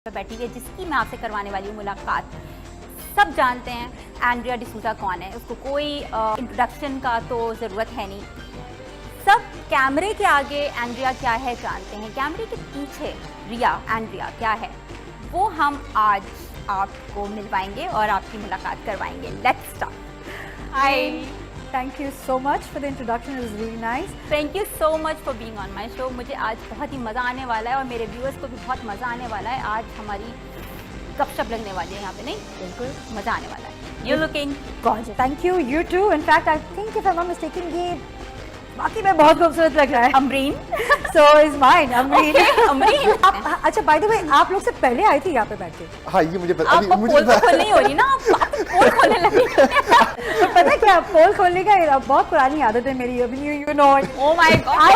पे बैठी है जिसकी मैं आपसे करवाने वाली हूँ मुलाकात। सब जानते हैं एंड्रिया डिसूजा कौन है, उसको कोई इंट्रोडक्शन का तो ज़रूरत है नहीं। सब कैमरे के आगे एंड्रिया क्या है जानते हैं, कैमरे के पीछे रिया एंड्रिया क्या है वो हम आज आपको मिलवाएंगे और आपकी मुलाकात करवाएंगे। Let's start. Hi, Thank you so much for the introduction. It was really nice. Thank you so much for being on my show. मुझे आज बहुत ही मज़ा आने वाला है और मेरे व्यूअर्स को भी बहुत मज़ा आने वाला है। आज हमारी गपशप लगने वाली है यहाँ पे, नहीं बिल्कुल मज़ा आने वाला है। You looking Gorgeous. Thank you. You too. In fact, I think if I'm not mistaken, ये बाकी में बहुत खूबसूरत लग रहा है। Amreen So is mine. Amreen. Okay, Amreen. अच्छा, by the way, आप लोग से पहले आई थी यहाँ पे बैठ के। हाँ, ये मुझे पता। आपको पोल तो खोलनी हो रही ना, आप पोल खोलने लगी। तो पता है क्या, पोल खोलने का बहुत पुरानी आदत है मेरी। You know it. Oh my God. I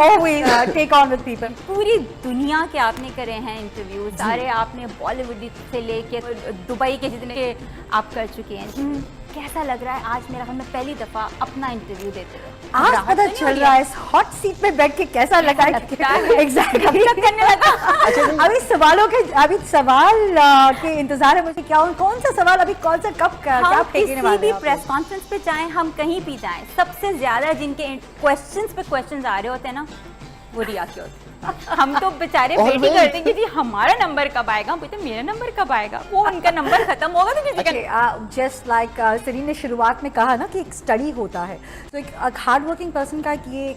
always take on with people. पूरी दुनिया के आपने करे हैं इंटरव्यू, सारे आपने बॉलीवुड से लेके दुबई के जितने आप कर चुके हैं। कैसा लग रहा है आज मेरा हमें पहली दफा अपना इंटरव्यू देते हुए? आज पता चल रहा है हॉट सीट पे बैठ के कैसा लगा है। एग्जैक्टली करने लगा। अभी सवाल के इंतजार है मुझे। क्या कौन सा सवाल अभी कौन सा कब क्या फेंकने वाले हैं? किसी भी प्रेस कॉन्फ्रेंस पे जाएं, हम कहीं भी जाएं, सबसे ज्यादा जिनके क्वेश्चंस पे क्वेश्चंस आ रहे होते हैं ना, वो रिया के होते हैं। हम तो बेचारे वेटिंग करते हैं कि जी हमारा नंबर कब आएगा, बोलते मेरा नंबर कब आएगा, वो उनका नंबर खत्म होगा तो किसी का। जस्ट लाइक सरीन ने शुरुआत में कहा ना कि एक स्टडी होता है, तो एक हार्ड वर्किंग पर्सन का ये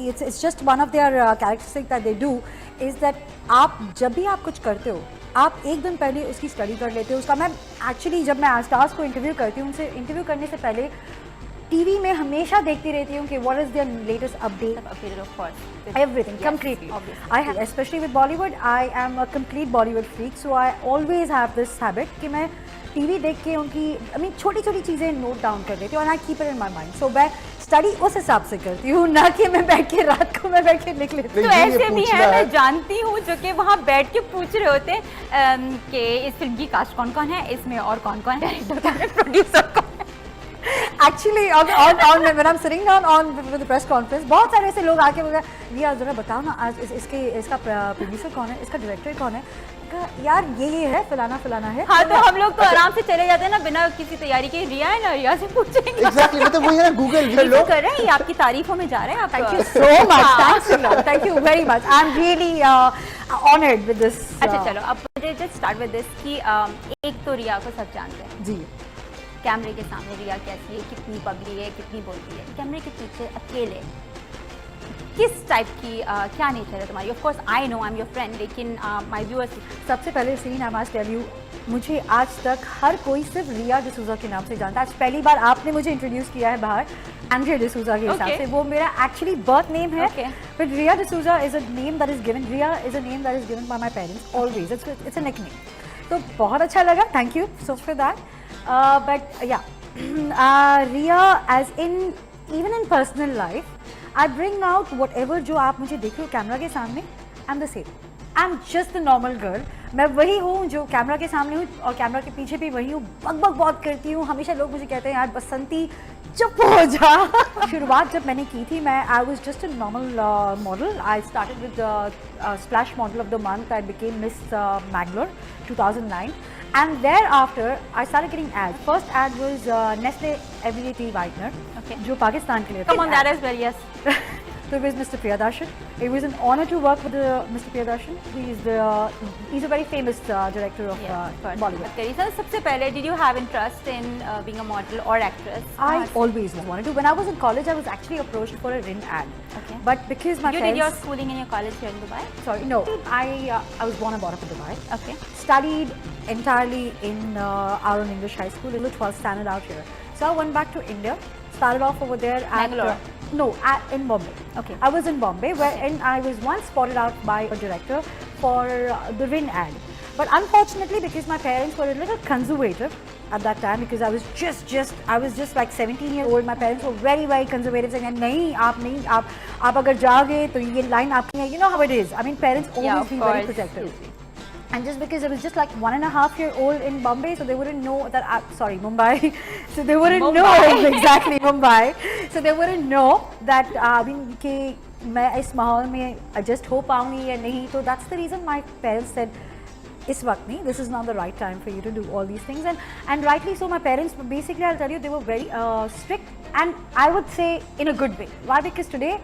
it's just one of their characteristic that they do is that आप जब भी आप कुछ करते हो आप एक दिन पहले उसकी स्टडी कर लेते हो उसका। मैं एक्चुअली जब मैं स्टार्स को इंटरव्यू करती हूँ, उनसे इंटरव्यू करने से पहले टीवी में हमेशा देखती रहती हूँ कि what is there latest update of course everything completely. I have, especially with Bollywood, I am a complete Bollywood freak, so I always have this habit कि मैं टीवी देख के उनकी छोटी छोटी चीज़ें नोट डाउन कर लेती हूँ and I keep it in my mind. So मैं स्टडी उस हिसाब से करती हूँ, ना कि मैं बैठ के रात को मैं बैठ के लिख लेती हूँ। तो ऐसे भी है, मैं जानती हूँ जो कि वहाँ बैठ के पूछ रहे होते हैं कि इस फिल्म की कास्ट कौन कौन है, इसमें और कौन कौन है, डायरेक्टर कौन है, प्रोड्यूसर कौन है। Actually, when I'm sitting down with the press conference, बहुत सारे ऐसे लोग आके बोले रिया जरा बताओ ना आज इसका प्रोड्यूसर कौन है, इसका डायरेक्टर कौन है। यार ये है फलाना है। हाँ, तो हम लोग तो आराम से चले जाते हैं ना बिना किसी तैयारी के, रिया है ना, रिया से पूछेंगे। Exactly, मतलब वही है ना, गूगल लोग कर रहे हैं, ये आपकी तारीफों में जा रहे हैं आप। Thank you so much. Thank you very much. I'm really honored with this. अच्छा चलो, अब मुझे just start with this कि एक तो रिया को सब जानते हैं जी। कैमरे के सामने रिया कैसी है, कितनी पगली है, कितनी बोलती है, कैमरे के पीछे अकेले किस टाइप की क्या नेचर है तुम्हारी? Of course I know, I am your friend, लेकिन माय व्यूअर्स, सबसे पहले scene I must tell you, मुझे आज तक हर कोई सिर्फ रिया डिसूजा के नाम से जानता है। आज पहली बार आपने मुझे इंट्रोड्यूस किया है बाहर एंड्रिया डिसूजा के हिसाब से, वो मेरा एक्चुअली बर्थ नेम है, but Riya D'Souza is a name that is given, Riya is a name that is given by my parents always, it's a nickname. तो बहुत अच्छा लगा, thank you so for that. But yeah, Riya, as in even in personal life, I bring out whatever जो आप मुझे देख रहे हो कैमरा के सामने, I'm the same. I'm just the normal girl. मैं वही हूँ जो कैमरा के सामने हूँ और कैमरा के पीछे भी वही हूँ। बक बहुत करती हूँ, हमेशा लोग मुझे कहते हैं यार बसंती चुप हो जा। शुरुआत जब मैंने की थी, मैं I was just a normal model. I started with the Splash Model of the Month. I became Miss Bangalore 2009. And thereafter, I started getting ads. First ad was Nestle Everyday Tea Whitener, जो पाकिस्तान के लिए। Come on, that is very yes. So it was Mr. Priyadarshan. It was an honor to work with Mr. Priyadarshan. He's a very famous director of Bollywood. So, सबसे पहले, did you have interest in being a model or actress? I always wanted to. When I was in college, I was actually approached for a Rin ad. Okay. But because my you parents... did your schooling and your college here in Dubai? Sorry, no. I was born and brought up in Dubai. Okay. Studied entirely in our own English high school, which was standard out here. So I went back to India. Started off over there at Bangalore. No, in Bombay. Okay. I was in Bombay, and I was once spotted out by a director for the Rin ad. But unfortunately, because my parents were a little conservative at that time, because I was just like 17 years old. My parents were very, very conservative, saying, "नहीं, आप अगर जाओगे तो ये line आपकी है." You know how it is. I mean, parents always be very protective. And just because I was just like 1.5 years old in Bombay, so they wouldn't know that, Mumbai. So they wouldn't know, exactly, Mumbai. So they wouldn't know that, कि मैं इस माहौल में adjust हो पाऊंगी या नहीं, तो that's the reason my parents said इस वक्त नहीं, this is not the right time for you to do all these things, and rightly so my parents basically I tell you they were very strict and I would say in a good way. Why? Because today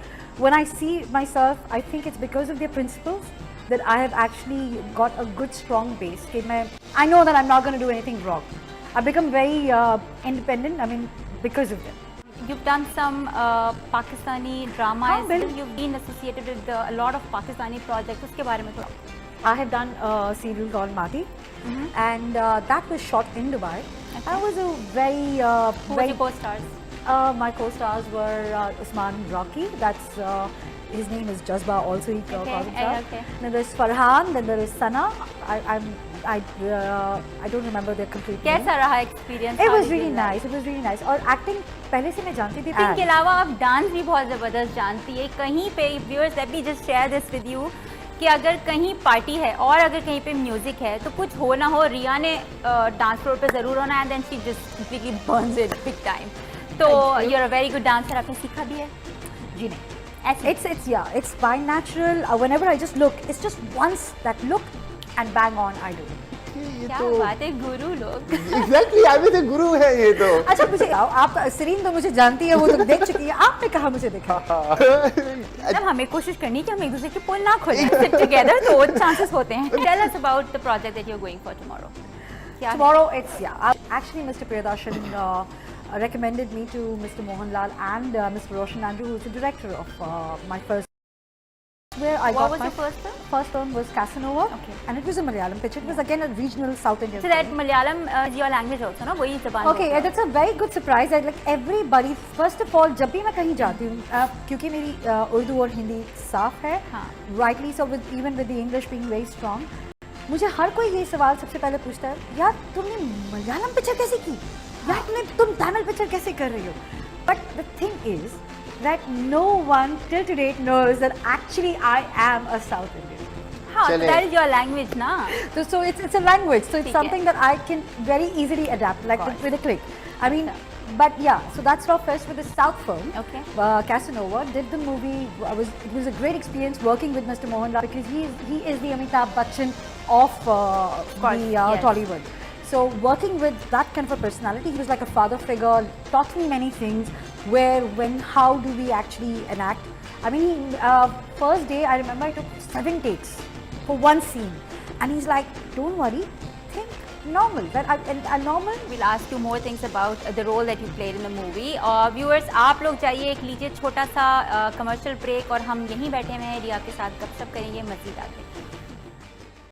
when I see myself, I think it's because of their principles that I have actually got a good strong base. I know that I'm not going to do anything wrong. I've become very independent, I mean, because of them. You've done some Pakistani drama as well. You've been associated with a lot of Pakistani projects. उसके बारे में थोड़ा. I have done a serial called Mati, and that was shot in Dubai. I was a very Who were your co-stars? My co-stars were Usman Rocky. That's his name is Jazba. Also, he calls himself. Okay. Then there's Farhan. Then there is Sana. I don't remember their complete name. कैसा रहा experience? It was really nice. It was really nice. और acting पहले से मैं जानती थी. इनके अलावा आप डांस भी बहुत ज़बरदस्त जानती है. कहीं पे viewers, let me just share this with you कि अगर कहीं पार्टी है और अगर कहीं पे म्यूजिक है तो कुछ हो ना हो, रिया ने डांस फ्लोर पे ज़रूर होना है, and then she just completely burns it big time. तो you are a very good dancer. आपने सीखा भी है? जी नहीं. It's by natural. Whenever I just look, it's just once that look and bang on I do. क्या बात है, गुरु लोग. Exactly, I mean, गुरु है ये तो. अच्छा मुझे आप सेरीन तो मुझे जानती है, वो तो देख चुकी है. आपने कहा मुझे देखा? मतलब हमें कोशिश करनी कि हम एक दूसरे के पोल ना खोलें. Sit together तो चांसेस होते हैं. Tell us about the project that you're going for tomorrow. Tomorrow it's actually Mr. Priyadarshan recommended me to Mr. Mohanlal and Mr. Roshan Andrew, who is the director of my first. Where I What got was my your first film? First film was Casanova, Okay. and it was a Malayalam picture. It was again a regional South Indian. So that Malayalam is your language also, ना? वही ज़बान. Okay, that's a very good surprise. Like everybody, first of all, जब भी मैं कहीं जाती हूँ, क्योंकि मेरी उर्दू और हिंदी साफ है, हाँ. rightly so, even with the English being very strong, मुझे हर कोई ये सवाल सबसे पहले पूछता है, यार तुमने मलयालम पिक्चर कैसे की? यार तुम तमिल पिक्चर कैसे कर रही हो? But the thing is that no one till today knows that actually I am a South Indian. हाँ, so that is your language, ना? So it's a language. So it's something that I can very easily adapt, like with a click. I mean, but yeah. So that's our first with the South film. Okay. Casanova did the movie. It was a great experience working with Mr. Mohanlal because he is the Amitabh Bachchan of yes. Tollywood. So working with that kind of a personality, he was like a father figure, taught me many things, where, when, how do we actually enact. I mean, first day I remember I took 7 takes for one scene, and he's like, don't worry, think normal. And normal. We'll ask you more things about the role that you played in the movie. Viewers, आप लोग जाइए, एक लीजिए छोटा सा commercial break, और हम यहीं बैठे हुए हैं रिया के साथ गपशप करेंगे मज़ीदार.